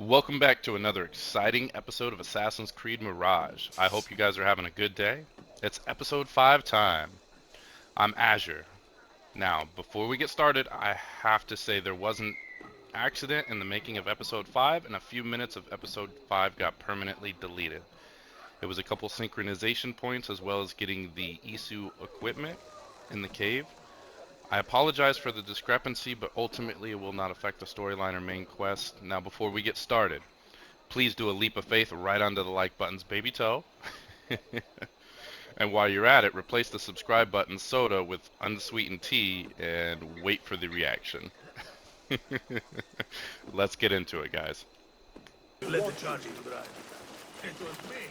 Welcome back to another exciting episode of Assassin's Creed Mirage. I hope you guys are having a good day. It's episode 5 time. I'm Azure. Now, before we get started, I have to say there was an accident in the making of episode 5, and a few minutes of episode 5 got permanently deleted. It was a couple synchronization points as well as getting the Isu equipment in the cave. I apologize for the discrepancy, but ultimately it will not affect the storyline or main quest. Now, before we get started, please do a leap of faith right onto the like button's baby toe. And while you're at it, replace the subscribe button soda with unsweetened tea and wait for the reaction. Let's get into it, guys. Let the charge drive. It was me.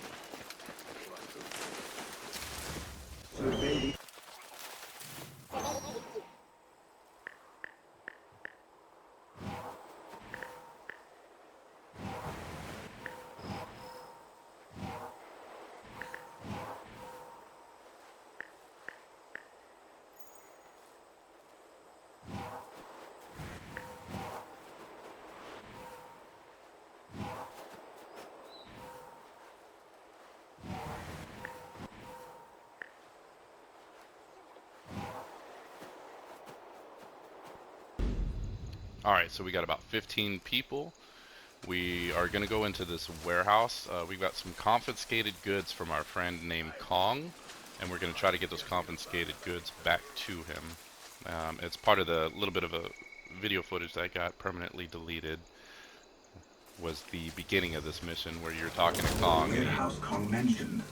Alright, so we got about 15 people. We are going to go into this warehouse. We've got some confiscated goods from our friend named Kong, and we're going to try to get those confiscated goods back to him. It's part of the little bit of a video footage that got permanently deleted. Was the beginning of this mission where you're talking to Kong. Warehouse Kong mentioned.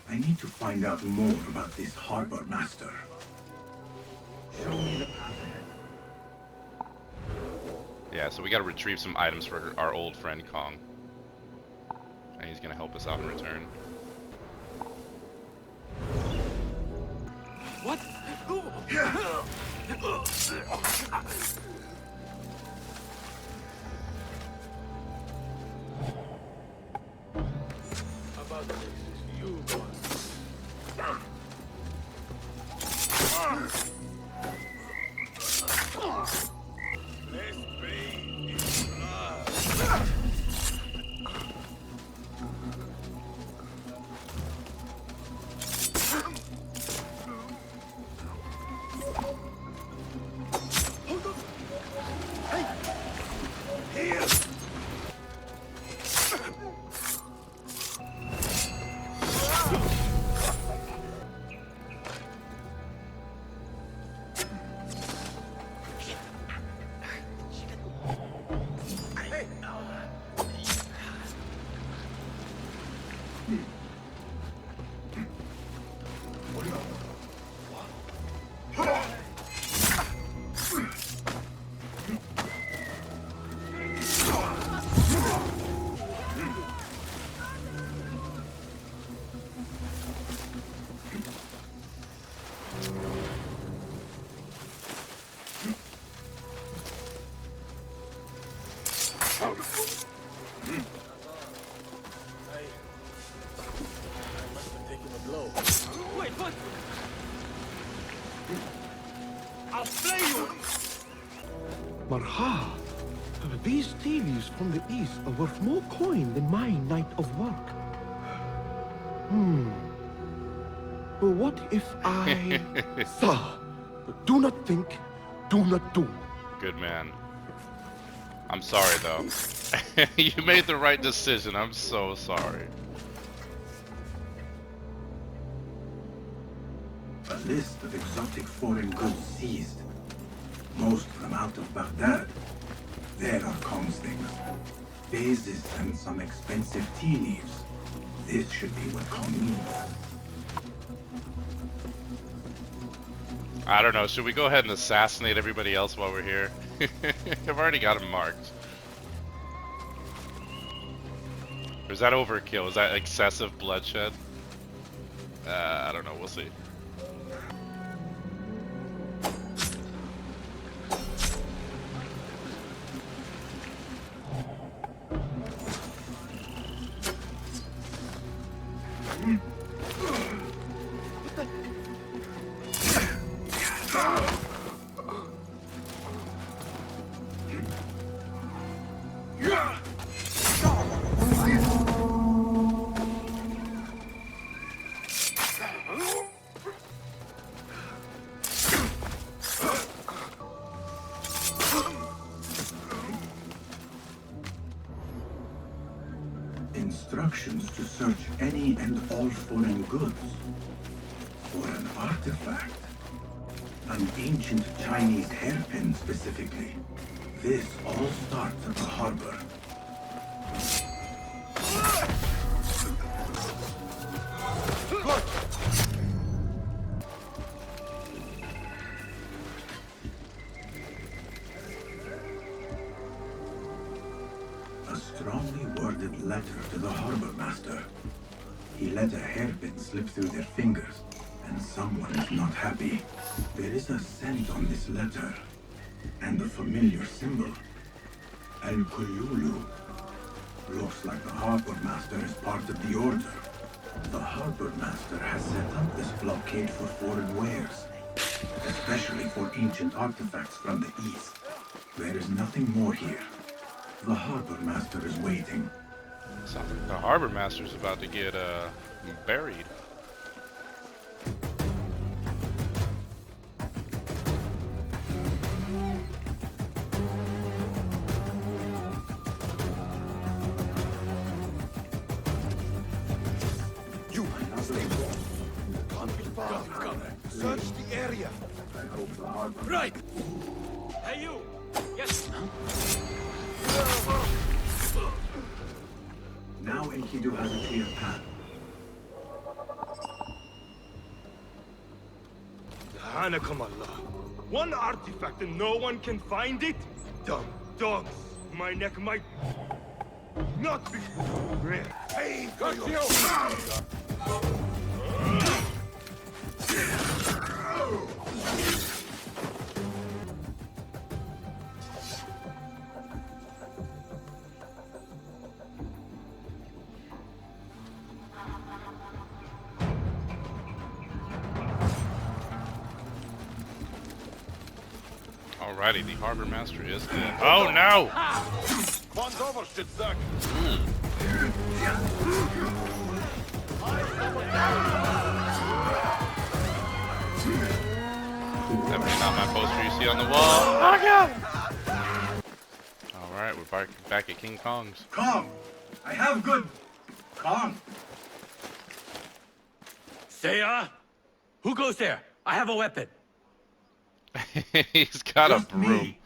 I need to find out more about this harbor master. Show me the path ahead. Yeah, so we gotta retrieve some items for our old friend Kong. And he's gonna help us out in return. What? About this is you, boy. Let's be in blood. Hold up. Hey. Here. Wait, what? I'll slay you! Marha, these tea leaves from the east are worth more coin than my night of work. Well, what if I... Sir, do not think, do not do. Good man. I'm sorry though. You made the right decision. I'm so sorry. A list of exotic foreign goods seized. Most of them out of Baghdad. There are Kong's things. Vases and some expensive tea leaves. This should be what Kong needs. I don't know. Should we go ahead and assassinate everybody else while we're here? I've already got them marked. Or is that overkill? Is that excessive bloodshed? I don't know. We'll see. instructions to search any and all foreign goods. For an artifact. An ancient Chinese hairpin specifically. This all starts at the harbor. A strongly worded letter to the harbor master. He let a hairpin slip through their fingers, and someone is not happy. There is a scent on this letter, and a familiar symbol. El Kululu. Looks like the harbor master is part of the order. The harbor master has set up this blockade for foreign wares, especially for ancient artifacts from the east. There is nothing more here. The harbor master is waiting. Sounds like the harbor master's about to get buried. You stay warm. Can't be far. Search the area. I hope the harbor... Right! Hey, you! Yes! Now Enkidu has a clear path. Hanakum-Allah. One artifact and no one can find it? Dumb dogs. My neck might not be rare. Hey, got you! Alrighty, the harbor master is dead. Oh no! Definitely not my poster you see on the wall. Oh god! Alright, we're back at King Kong's. Kong! I have good... Kong! Seiya? Who goes there? I have a weapon. He's got Just a broom. me.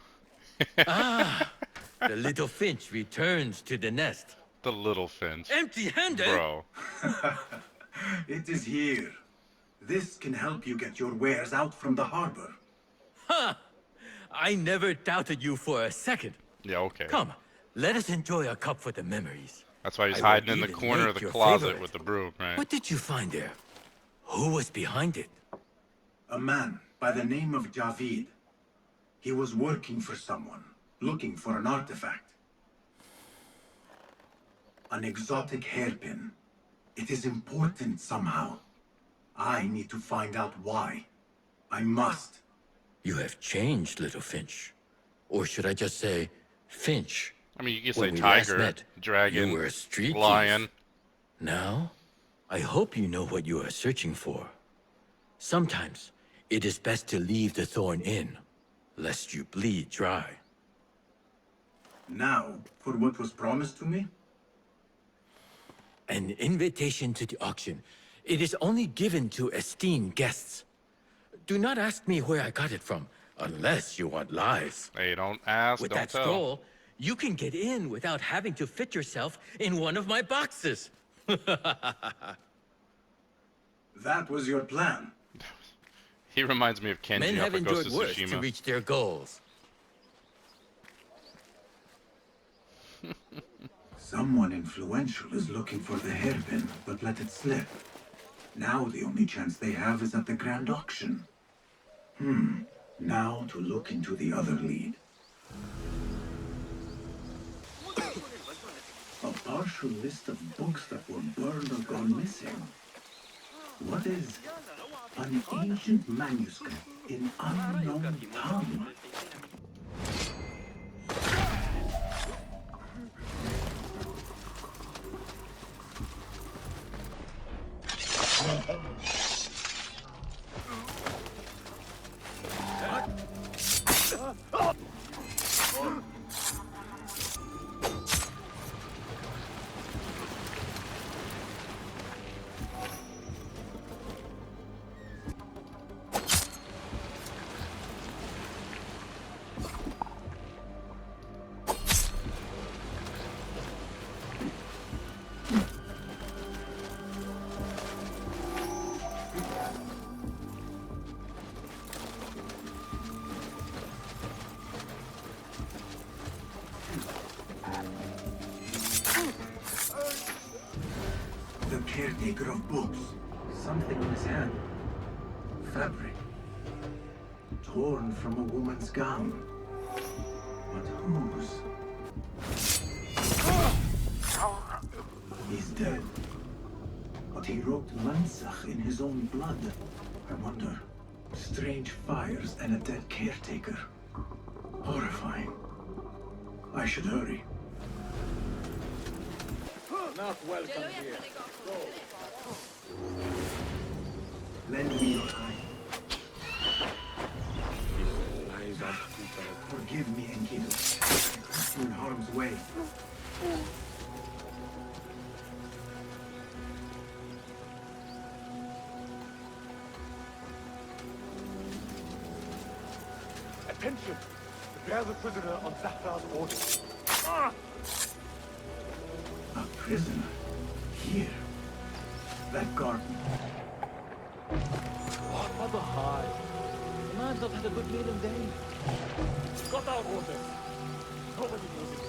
The little finch returns to the nest. The little finch. Empty-handed? Bro. It is here. This can help you get your wares out from the harbor. Ha! I never doubted you for a second. Yeah, okay. Come, let us enjoy a cup for the memories. That's why he's I will hiding in the even corner make of the your closet favorite. with the broom, right? What did you find there? Who was behind it? A man by the name of Javid. He was working for someone, looking for an artifact. An exotic hairpin. It is important somehow. I need to find out why. I must. You have changed, little finch. Or should I just say, finch? I mean, you can say When we last tiger, met, dragon, you were a street lion. thief. Now, I hope you know what you are searching for. Sometimes, it is best to leave the thorn in, lest you bleed dry. Now, for what was promised to me? An invitation to the auction. It is only given to esteemed guests. Do not ask me where I got it from, unless you want lies. Hey, don't ask, With don't that tell. scroll, you can get in without having to fit yourself in one of my boxes. That was your plan. He reminds me of Men Kenji have off of Ghost endured of worse to Tsushima. reach their goals. Someone influential is looking for the hairpin, but let it slip. Now the only chance they have is at the grand auction. Now to look into the other lead. A partial list of books that were burned or gone missing. What is an ancient manuscript in unknown tongue? caretaker of books. Something in his hand. Fabric. Torn from a woman's gown. But whose? He's dead. But he wrote Mansach in his own blood. I wonder. Strange fires and a dead caretaker. Horrifying. I should hurry. Not welcome here. Lend me your eye. Forgive me, Enkidu. I'm in harm's way. Attention! Prepare the prisoner on Zahra's orders. A prisoner? Here? That garden? Mother high. The man's not had a good meal in days. Got our orders. Nobody knows it.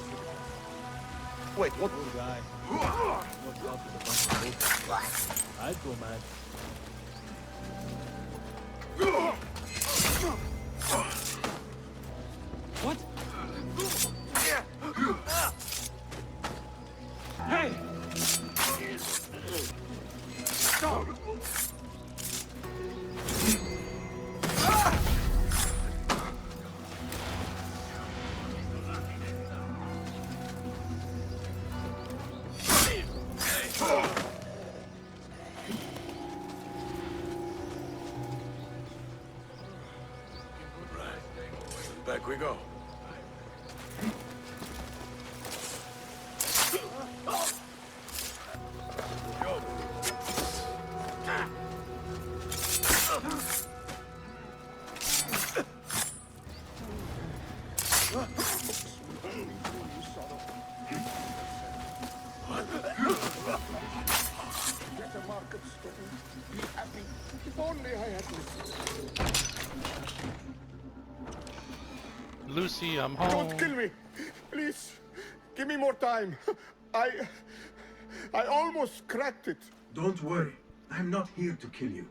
Wait, what? Poor guy. What's up with a bunch of bullshit? I'd go mad. What? Hey! Stop! Back we go. Get a market stone. Be happy. If only I had this. Lucy, I'm home. Don't kill me. Please. Give me more time. I almost cracked it. Don't worry. I'm not here to kill you.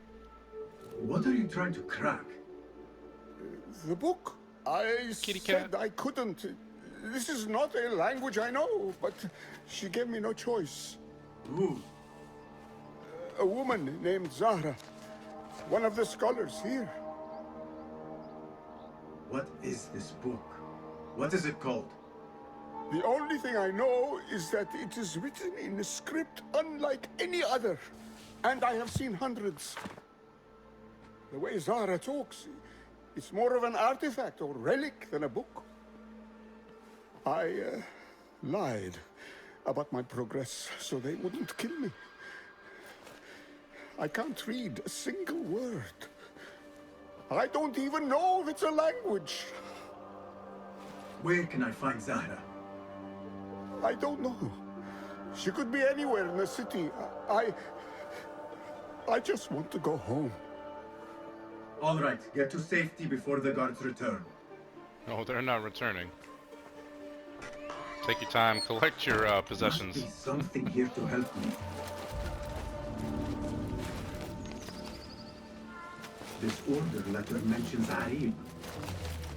What are you trying to crack? The book. I Kitty said cat. I couldn't. This is not a language I know, but she gave me no choice. Who? A woman named Zahra. One of the scholars here. What is this book? What is it called? The only thing I know is that it is written in a script unlike any other. And I have seen hundreds. The way Zahra talks, it's more of an artifact or relic than a book. I lied about my progress so they wouldn't kill me. I can't read a single word. I don't even know if it's a language. Where can I find Zahra? I don't know. She could be anywhere in the city. I just want to go home. All right, get to safety before the guards return. No, they're not returning. Take your time, collect your possessions. Must be something here to help me. This order letter mentions Arib.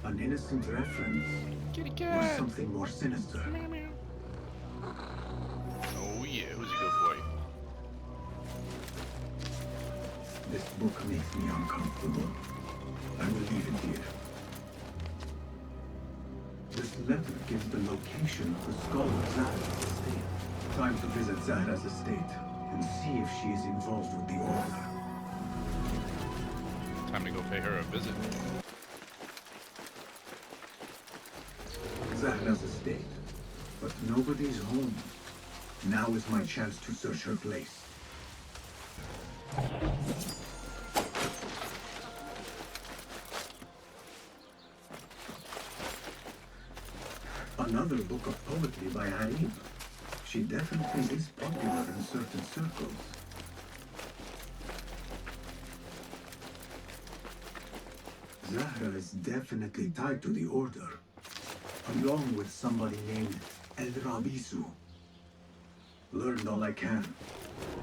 An innocent reference. Kitty Or cat. something more sinister. Oh yeah, who's a good boy? This book makes me uncomfortable. I will leave it here. This letter gives the location of the scholar Zahra's estate. Time to visit Zahra's estate and see if she is involved with the order. Time to go pay her a visit. Zahra's estate. But nobody's home. Now is my chance to search her place. Another book of poetry by Arib. She definitely is popular in certain circles. Zahra is definitely tied to the order, along with somebody named El Rabisu. Learned all I can.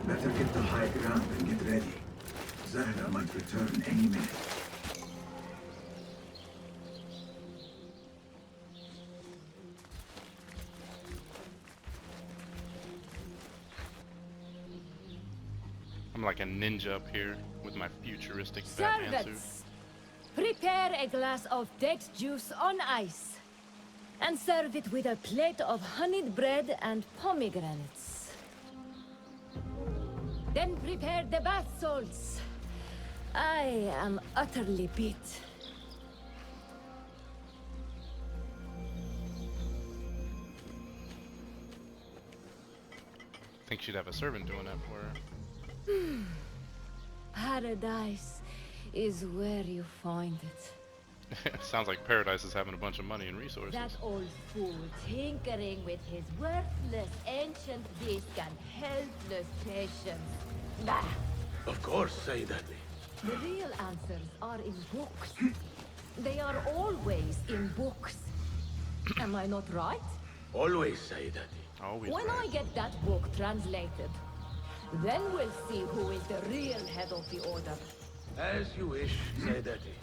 Better get to high ground and get ready. Zahra might return any minute. I'm like a ninja up here with my futuristic Batman suit. Servants, prepare a glass of date juice on ice. And serve it with a plate of honeyed bread and pomegranates. Then prepare the bath salts. I am utterly beat. I think she'd have a servant doing that for her. Paradise is where you find it. Sounds like Paradise is having a bunch of money and resources. That old fool tinkering with his worthless ancient disc and helpless patience. Bah! Of course, Sayyidati. The real answers are in books. They are always in books. Am I not right? Always, Sayyidati. Always When right. I get that book translated, then we'll see who is the real head of the order. As you wish, Sayyidati.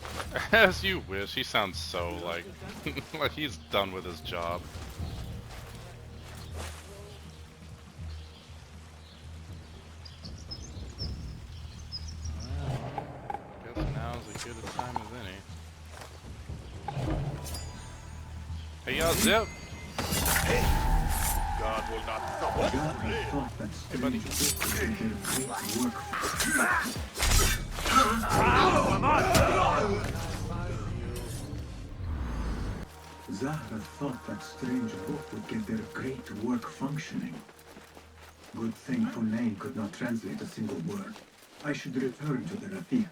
As you wish. He sounds so like like he's done with his job. Guess now's as good a time as any. Hey y'all, Zip. God will not stop. Zahra thought that strange book would be their great work. Zahra thought that strange book would get their great work functioning. Good thing Hunayn could not translate a single word. I should return to the Rafiq.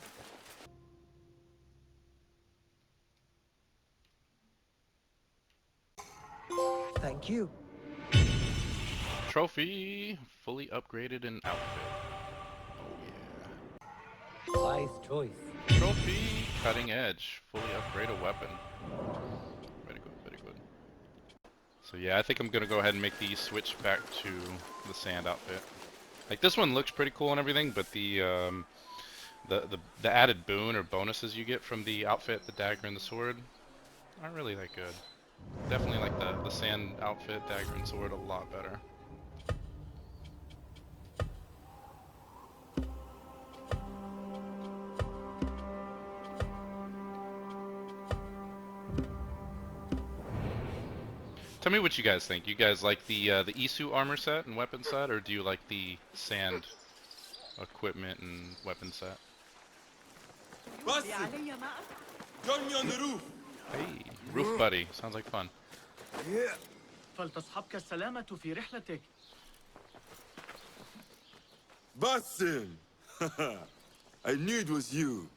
Thank you. Trophy fully upgraded and outfit. Oh yeah. Wise choice. Trophy cutting edge. Fully upgrade a weapon. Very good, very good. So yeah, I think I'm gonna go ahead and make the switch back to the sand outfit. Like this one looks pretty cool and everything, but the added boon or bonuses you get from the outfit, the dagger and the sword, aren't really that good. Definitely like the sand outfit, dagger and sword a lot better. Tell me what you guys think. You guys like the Isu armor set and weapon set, or do you like the sand equipment and weapon set? Join me on the roof. Hey, roof buddy. Sounds like fun. فلتصحبك السلامة في رحلتك. Basim! I knew it was you.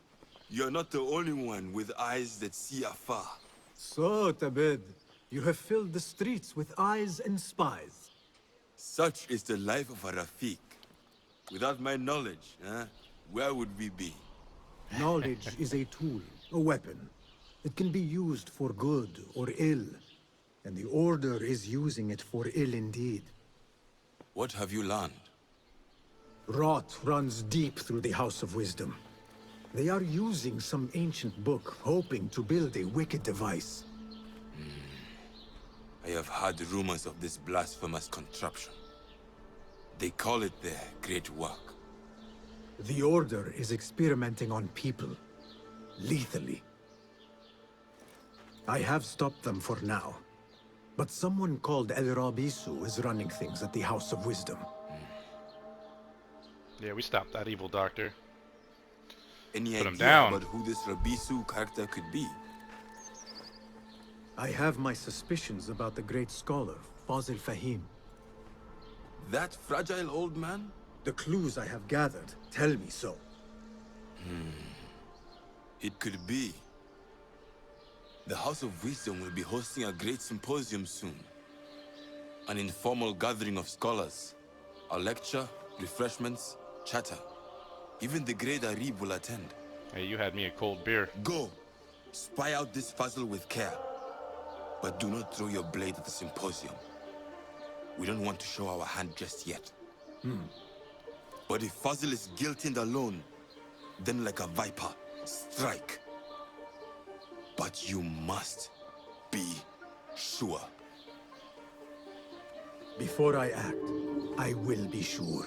You're not the only one with eyes that see afar. So, Tabid, you have filled the streets with eyes and spies. Such is the life of a Rafiq. Without my knowledge, where would we be? Knowledge is a tool, a weapon. It can be used for good or ill, and the Order is using it for ill indeed. What have you learned? Rot runs deep through the House of Wisdom. They are using some ancient book, hoping to build a wicked device. I have heard rumors of this blasphemous contraption. They call it their great work. The Order is experimenting on people, lethally. I have stopped them for now, but someone called El Rabisu is running things at the House of Wisdom. Yeah, we stopped that evil doctor. Any Put him idea down. about who this Rabisu character could be? I have my suspicions about the great scholar, Fazil Fahim. That fragile old man? The clues I have gathered tell me so. It could be. The House of Wisdom will be hosting a great symposium soon. An informal gathering of scholars. A lecture, refreshments, chatter. Even the great Arib will attend. Hey, you had me a cold beer. Go! Spy out this puzzle with care. But do not throw your blade at the symposium. We don't want to show our hand just yet. But if Fazil is guilty and alone, then like a viper, strike. But you must be sure. Before I act, I will be sure.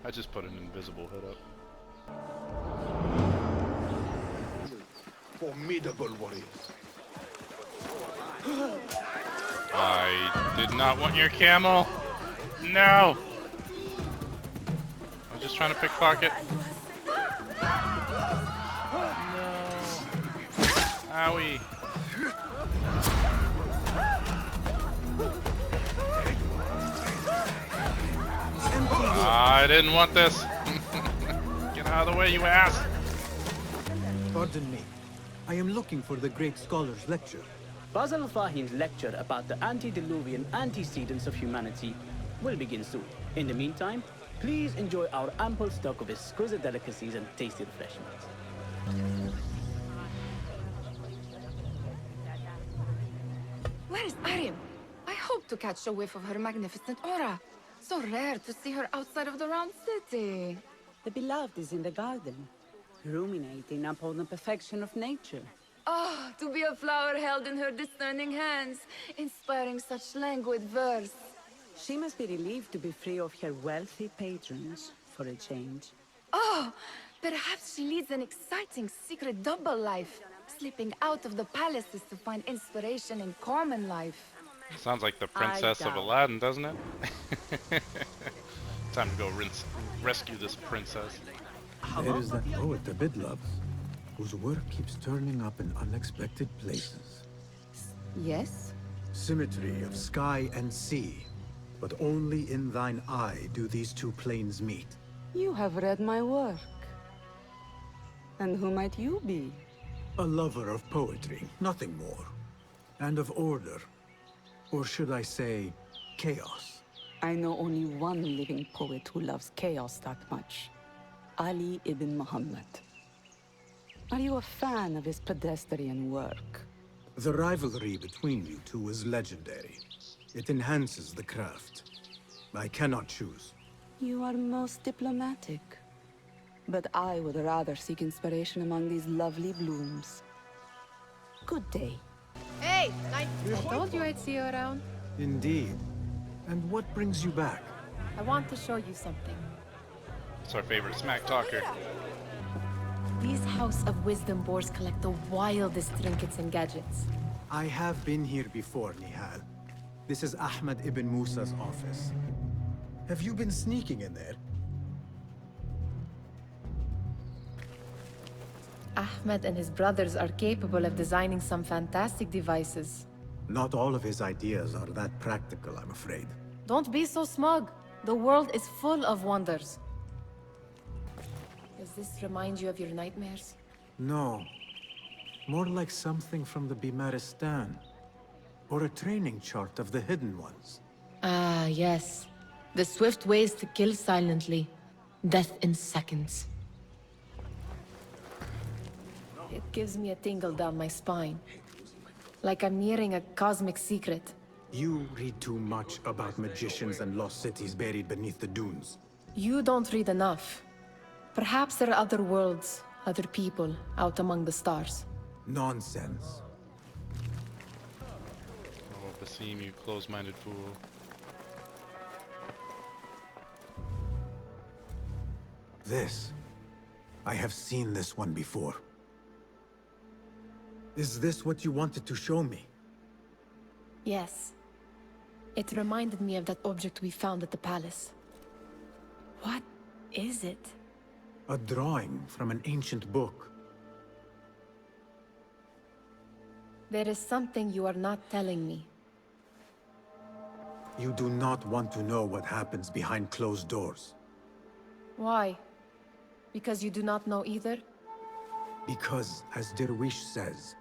I just put an invisible hood up. Formidable warriors. I did not want your camel. No. I'm just trying to pickpocket. No. Owie. I didn't want this. Get out of the way, you ass. Pardon me. I am looking for the great scholar's lecture. Fazal Fahin's lecture about the antediluvian antecedents of humanity will begin soon. In the meantime, please enjoy our ample stock of exquisite delicacies and tasty refreshments. Where is Arim? I hope to catch a whiff of her magnificent aura. So rare to see her outside of the round city. The beloved is in the garden, ruminating upon the perfection of nature. Ah, to be a flower held in her discerning hands, inspiring such languid verse. She must be relieved to be free of her wealthy patrons, for a change. Oh, perhaps she leads an exciting secret double life, slipping out of the palaces to find inspiration in common life. Sounds like the princess of Aladdin, doesn't it? Time to go rescue this princess. There is that poet Abid loves, whose work keeps turning up in unexpected places. Yes? Symmetry of sky and sea, but only in thine eye do these two planes meet. You have read my work. And who might you be? A lover of poetry, nothing more. And of order. Or should I say, chaos. I know only one living poet who loves chaos that much. Ali ibn Muhammad. Are you a fan of his pedestrian work? The rivalry between you two is legendary. It enhances the craft. I cannot choose. You are most diplomatic. But I would rather seek inspiration among these lovely blooms. Good day. Hey, I told you I'd see you around. Indeed. And what brings you back? I want to show you something. It's our favorite smack talker. These House of Wisdom boars collect the wildest trinkets and gadgets. I have been here before, Nihal. This is Ahmed ibn Musa's office. Have you been sneaking in there? Ahmed and his brothers are capable of designing some fantastic devices. Not all of his ideas are that practical, I'm afraid. Don't be so smug. The world is full of wonders. Does this remind you of your nightmares? No. More like something from the Bimaristan. Or a training chart of the Hidden Ones. Ah, yes. The swift ways to kill silently. Death in seconds. It gives me a tingle down my spine. Like I'm nearing a cosmic secret. You read too much about magicians and lost cities buried beneath the dunes. You don't read enough. Perhaps there are other worlds, other people, out among the stars. Nonsense. Oh, Basim, you close-minded fool. This. I have seen this one before. Is this what you wanted to show me? Yes. It reminded me of that object we found at the palace. What is it? A drawing from an ancient book. There is something you are not telling me. You do not want to know what happens behind closed doors. Why? Because you do not know either? Because, as Derwish says,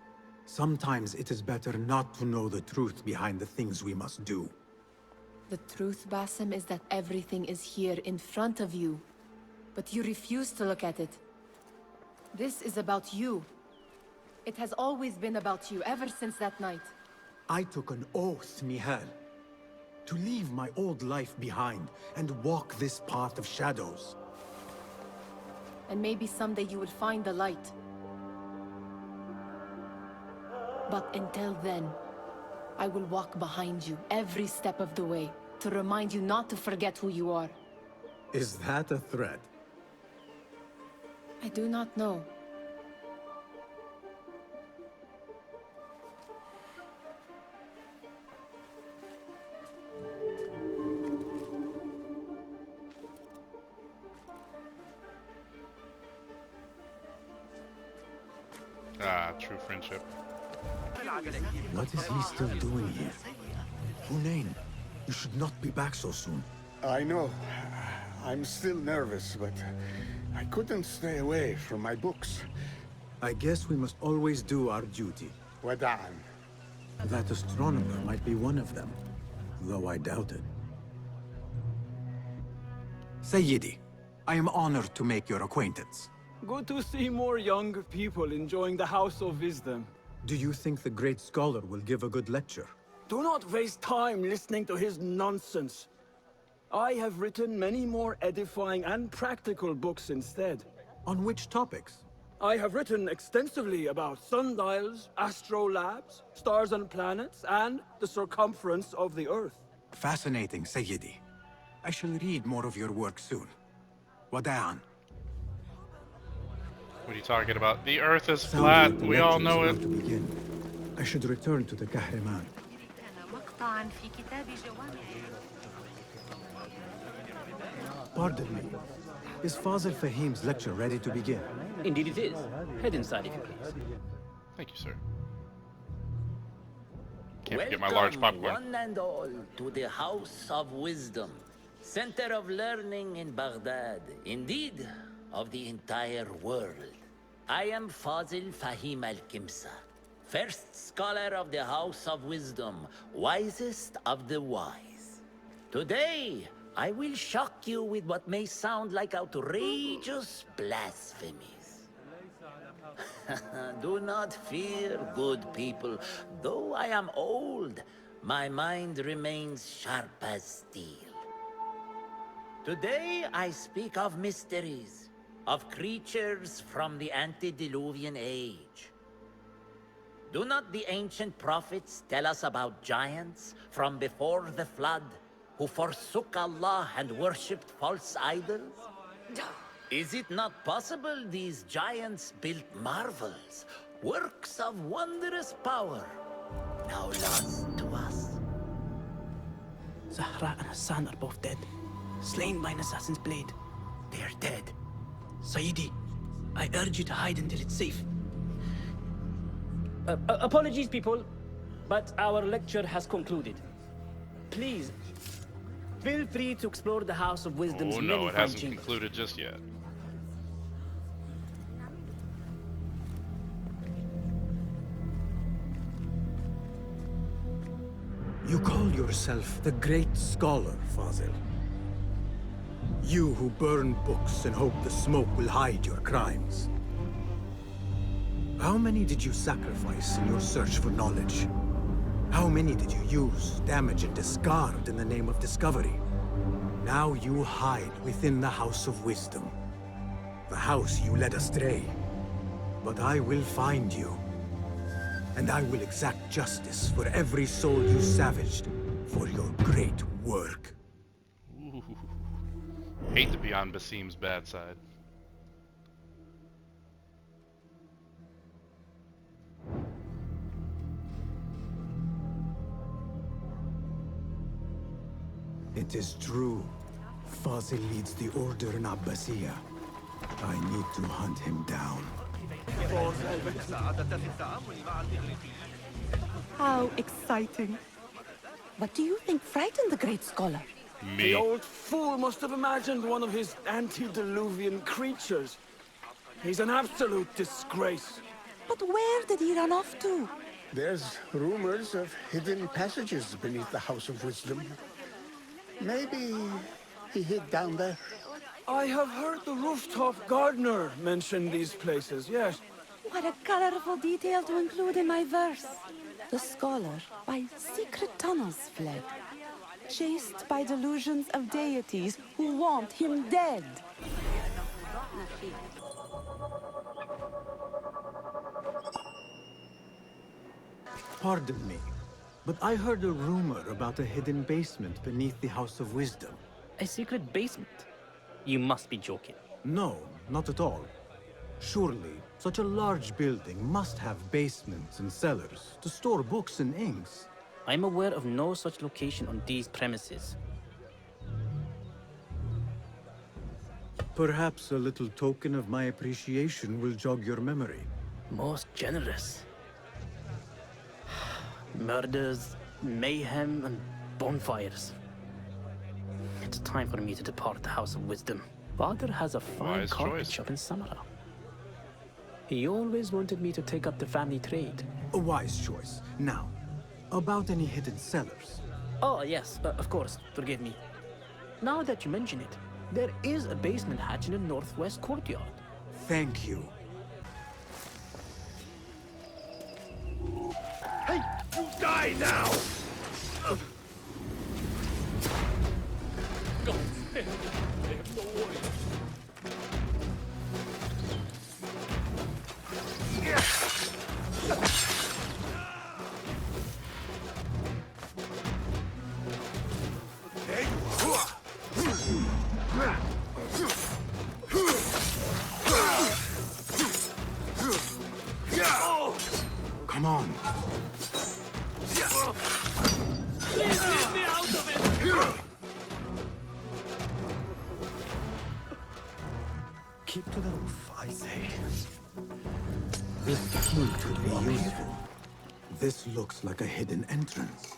sometimes it is better not to know the truth behind the things we must do. The truth, Basim, is that everything is here in front of you. But you refuse to look at it. This is about you. It has always been about you, ever since that night. I took an oath, Nihal, to leave my old life behind and walk this path of shadows. And maybe someday you will find the light. But until then, I will walk behind you every step of the way to remind you not to forget who you are. Is that a threat? I do not know. Ah, true friendship. What is he still doing here? Hunain, you should not be back so soon. I know. I'm still nervous, but I couldn't stay away from my books. I guess we must always do our duty. Wada'an. That astronomer might be one of them, though I doubt it. Sayyidi, I am honored to make your acquaintance. Good to see more young people enjoying the House of Wisdom. Do you think the great scholar will give a good lecture? Do not waste time listening to his nonsense. I have written many more edifying and practical books instead. On which topics? I have written extensively about sundials, astrolabes, stars and planets, and the circumference of the Earth. Fascinating, Sayyidi. I shall read more of your work soon. Wada'an. What are you talking about? The Earth is flat. We all know it. To begin. I should return to the Kahraman. Pardon me. Is Fazil Fahim's lecture ready to begin? Indeed it is. Head inside if you please. Thank you, sir. Can't forget my large popcorn. One and all, to the House of Wisdom, center of learning in Baghdad, indeed, of the entire world. I am Fazil Fahim al-Kimsa, first scholar of the House of Wisdom, wisest of the wise. Today, I will shock you with what may sound like outrageous blasphemies. Do not fear, good people. Though I am old, my mind remains sharp as steel. Today, I speak of mysteries, of creatures from the antediluvian age. Do not the ancient prophets tell us about giants from before the flood who forsook Allah and worshipped false idols? Is it not possible these giants built marvels, works of wondrous power, now lost to us? Zahra and Hassan are both dead, slain by an assassin's blade. They are dead. Sayyidi, I urge you to hide until it's safe. Apologies, people, but our lecture has concluded. Please, feel free to explore the House of Wisdom's Oh many no, it fine hasn't chambers. concluded just yet. You call yourself the great scholar, Fazil. You who burn books and hope the smoke will hide your crimes. How many did you sacrifice in your search for knowledge? How many did you use, damage, and discard in the name of discovery? Now you hide within the House of Wisdom. The house you led astray. But I will find you. And I will exact justice for every soul you savaged for your great work. Ooh. Hate to be on Basim's bad side. It is true. Fazil leads the order in Abbasiyah. I need to hunt him down. How exciting. What do you think frightened the great scholar? The old fool must have imagined one of his antediluvian creatures. He's an absolute disgrace. But where did he run off to? There's rumors of hidden passages beneath the House of Wisdom. Maybe he hid down there. I have heard the rooftop gardener mention these places, yes. What a colorful detail to include in my verse. The scholar by secret tunnels fled, chased by delusions of deities who want him dead. Pardon me, but I heard a rumor about a hidden basement beneath the House of Wisdom. A secret basement? You must be joking. No, not at all. Surely, such a large building must have basements and cellars to store books and inks. I'm aware of no such location on these premises. Perhaps a little token of my appreciation will jog your memory. Most generous. Murders, mayhem, and bonfires. It's time for me to depart the House of Wisdom. Father has a fine Wise carpet choice. shop in Samara. He always wanted me to take up the family trade. A wise choice. Now, about any hidden cellars. Oh, yes, of course, forgive me. Now that you mention it, there is a basement hatch in the northwest courtyard. Thank you. Hey, you die now! Come on. Please leave me out of it! Keep to the roof, I say. This key could be useful. This looks like a hidden entrance.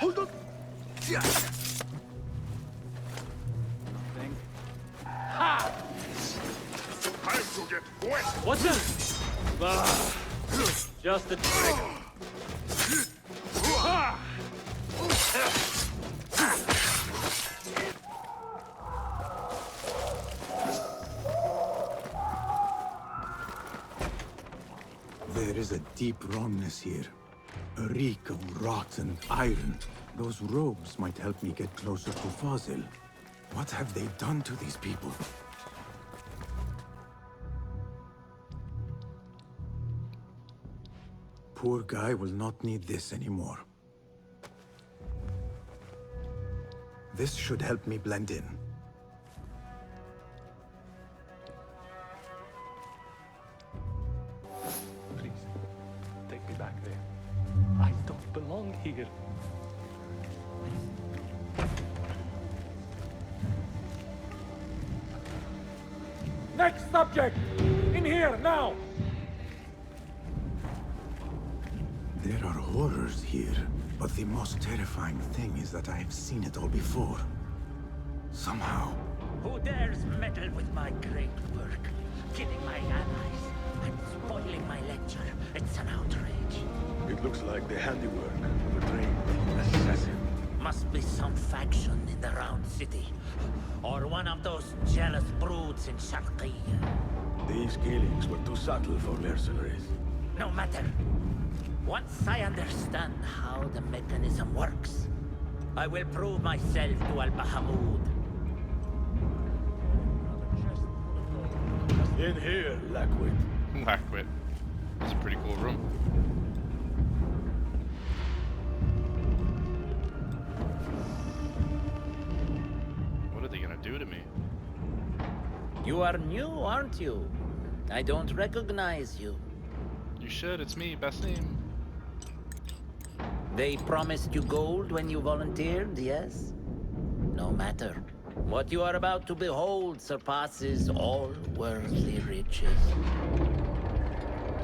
Hold on! Time to get wet! What's this? Just a trick. There is a deep wrongness here. A reek of rotten iron. Those robes might help me get closer to Fazil. What have they done to these people? Poor guy will not need this anymore. This should help me blend in. Please, take me back there. I don't belong here. Next subject! In here, now! There are horrors here, but the most terrifying thing is that I have seen it all before. Somehow. Who dares meddle with my great work? Killing my allies and spoiling my lecture. It's an outrage. It looks like the handiwork of a trained assassin. Must be some faction in the Round City. Or one of those jealous broods in Sharqiyya. These killings were too subtle for mercenaries. No matter. Once I understand how the mechanism works, I will prove myself to Al-Bahamud. In here, Lackwit. Lackwit. It's a pretty cool room. What are they gonna do to me? You are new, aren't you? I don't recognize you. You should, it's me, Basim. They promised you gold when you volunteered, yes? No matter. What you are about to behold surpasses all worldly riches.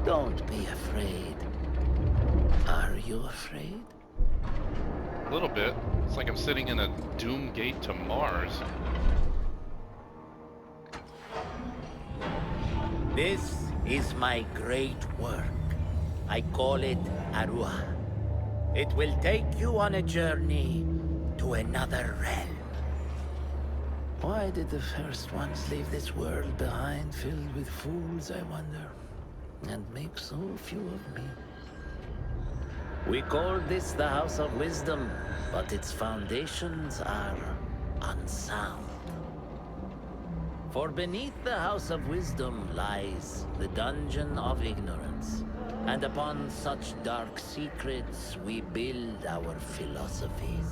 Don't be afraid. Are you afraid? A little bit. It's like I'm sitting in a doom gate to Mars. This is my great work. I call it Arua. It will take you on a journey to another realm. Why did the first ones leave this world behind filled with fools, I wonder? And make so few of me. We call this the House of Wisdom, but its foundations are unsound. For beneath the House of Wisdom lies the Dungeon of Ignorance. And upon such dark secrets, we build our philosophies.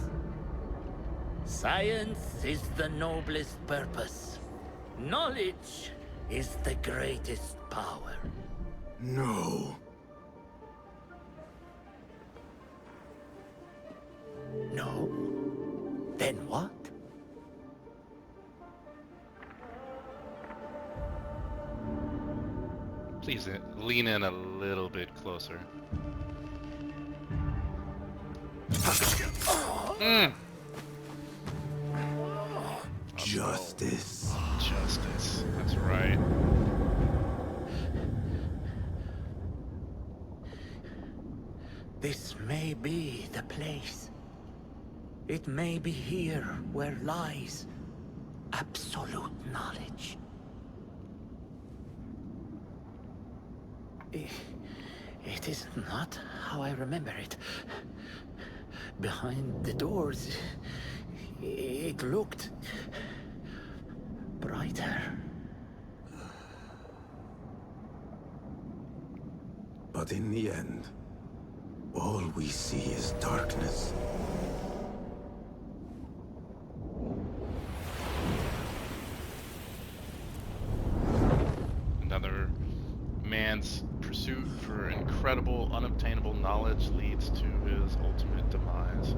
Science is the noblest purpose. Knowledge is the greatest power. No. No? Then what? Please lean in a little bit closer. Justice. Justice. That's right. This may be the place. It may be here where lies absolute knowledge. It is not how I remember it. Behind the doors, it looked brighter. But in the end, all we see is darkness. Another man's pursuit for incredible, unobtainable knowledge leads to his ultimate demise.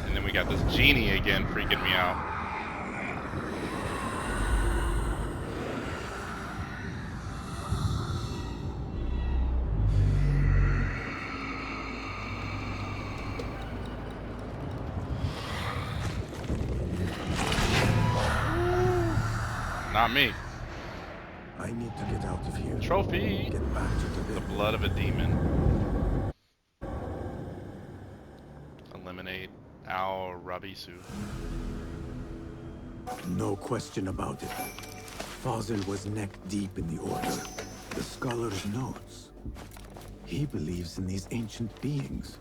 And then we got this genie again freaking me out. Not me. I need to get out of here. Trophy! Get back to The blood of a demon. Eliminate Al Rabisu. No question about it. Fazil was neck deep in the Order. The scholar's notes. He believes in these ancient beings.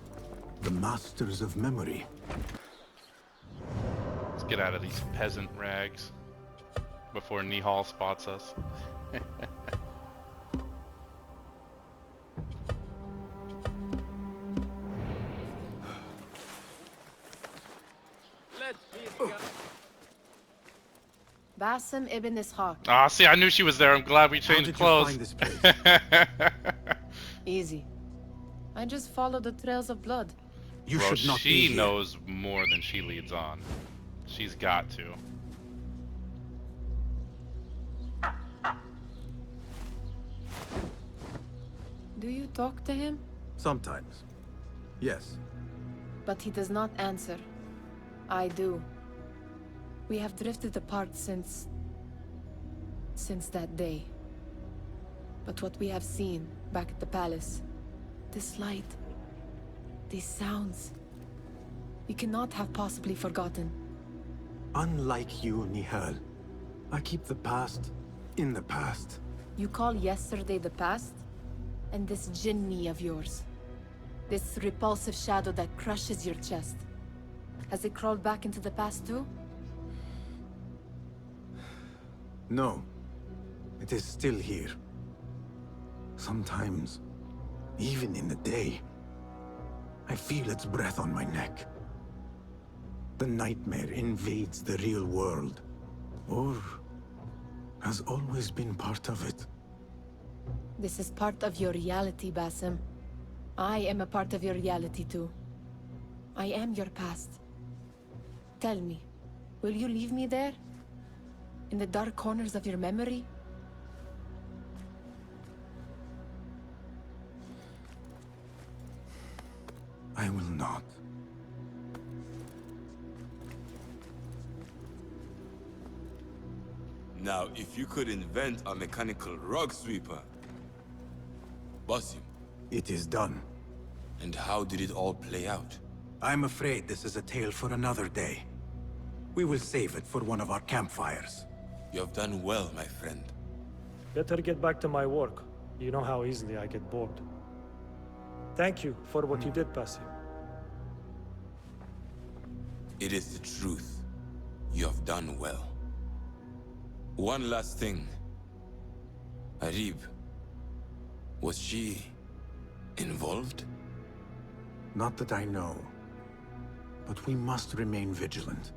The masters of memory. Let's get out of these peasant rags before Nihal spots us. Basim ibn Ishaq. Ah, see, I knew she was there. I'm glad we changed clothes. Easy. I just follow the trails of blood. You Bro, should not be she here. knows more than she leads on. She's got to. Do you talk to him? Sometimes. Yes. But he does not answer. I do. We have drifted apart since that day. But what we have seen back at the palace, this light, these sounds, we cannot have possibly forgotten. Unlike you, Nihal, I keep the past in the past. You call yesterday the past? And this jinni of yours, this repulsive shadow that crushes your chest, has it crawled back into the past too? No. It is still here. Sometimes, even in the day, I feel its breath on my neck. The nightmare invades the real world, or has always been part of it. This is part of your reality, Basim. I am a part of your reality too. I am your past. Tell me, will you leave me there? In the dark corners of your memory? I will not. Now, if you could invent a mechanical rug sweeper. Basim, It is done. and how did it all play out? I'm afraid this is a tale for another day. We will save it for one of our campfires. You have done well, my friend. Better get back to my work. You know how easily I get bored. Thank you for what you did, Basim. It is the truth. You have done well. One last thing. Arib, was she involved? Not that I know. But we must remain vigilant.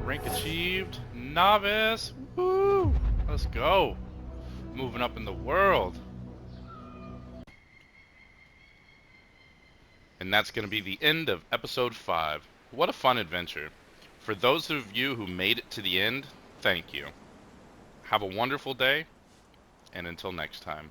Rank achieved. Novice. Woo! Let's go. Moving up in the world. And that's going to be the end of episode 5. What a fun adventure. For those of you who made it to the end, thank you. Have a wonderful day, and until next time.